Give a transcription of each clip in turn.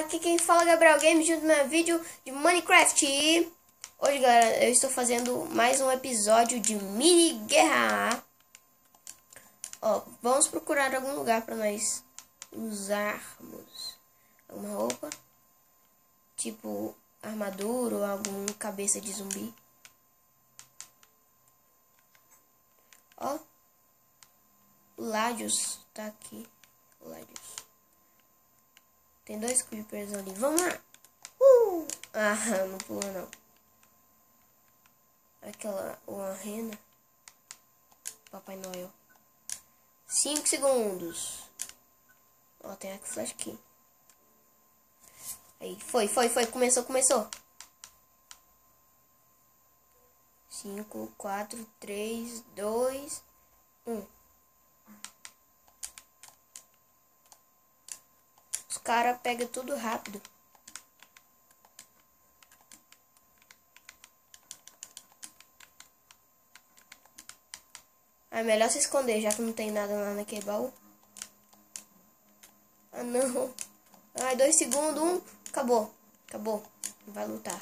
aqui quem fala é Gabriel Games, junto no meu vídeo de Minecraft. E hoje, galera, eu estou fazendo mais um episódio de mini guerra. Ó, vamos procurar algum lugar para nós usarmos alguma roupa, tipo armadura ou algum cabeça de zumbi. Ó, o Ladius tá aqui. O Ladius. Tem dois creepers ali. Vamos lá. Ah, não pula não. Uma rena. Papai Noel. 5 segundos. Ó, tem aqui flash aqui. Aí, foi. Começou. 5, 4, 3, 2, 1. Os caras pegam tudo rápido. É melhor se esconder, já que não tem nada lá naquele baú. Ah, não. Ai, 2 segundos, 1. Acabou. Vai lutar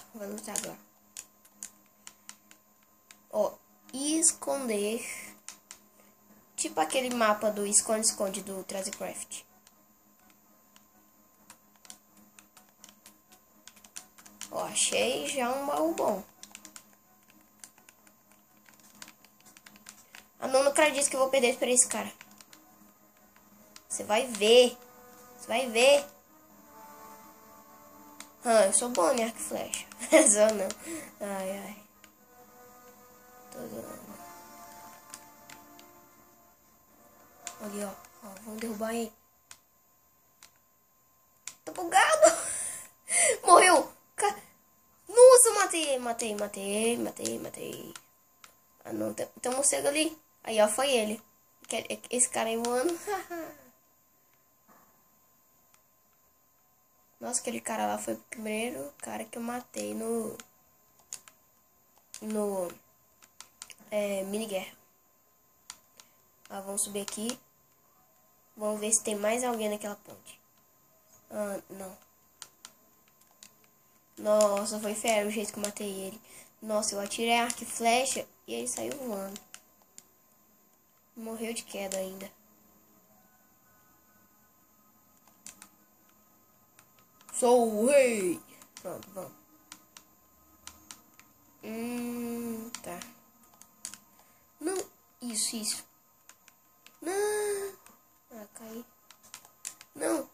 agora. Ó, esconder. Tipo aquele mapa do esconde-esconde do Trazecraft. Ó, achei já um baú bom. Ah, não acredito que eu vou perder para esse cara. Você vai ver. Ah, eu sou bom em arco e flecha. Só não. Ai. Tô zoando. Ali, ó. Vamos derrubar ele. Tô bugado. Morreu. Nossa, matei. Ah, não. Tem um morcego ali. Aí, ó, foi ele. Esse cara aí voando. Nossa, aquele cara lá foi o primeiro cara que eu matei no mini guerra. Ah, vamos subir aqui. Vamos ver se tem mais alguém naquela ponte. Ah, não. Nossa, foi feio o jeito que eu matei ele. Nossa, eu atirei arco e flecha e ele saiu voando. Morreu de queda ainda. Sou o rei. Pronto, vamos. Tá. Não, isso. Não. Ah, caí. Não.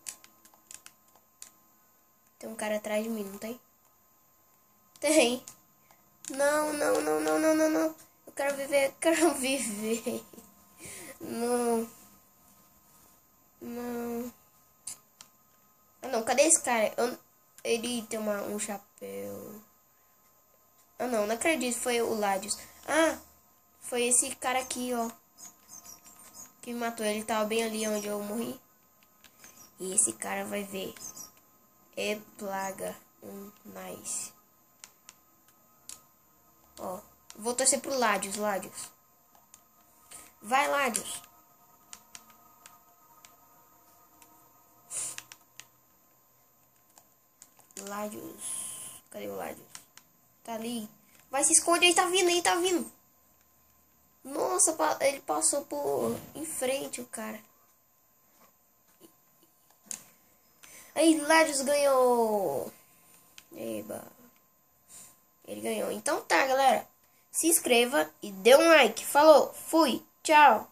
Tem um cara atrás de mim, não tem? Tem. Não. Eu quero viver. Não. Ah, não, cadê esse cara? Ele tem um chapéu. Ah, não acredito, foi o Ladius. Ah, foi esse cara aqui, ó, que me matou. Ele tava bem ali onde eu morri. E esse cara vai ver. É plaga. Nice. Ó, vou torcer pro Ladius. Vai, Ladius. Cadê o Ladius? Tá ali. Vai, se esconde aí, tá vindo. Nossa, ele passou em frente, o cara. Aí, Ladius ganhou. Eba. Ele ganhou. Então tá, galera. Se inscreva e dê um like. Falou, fui, tchau.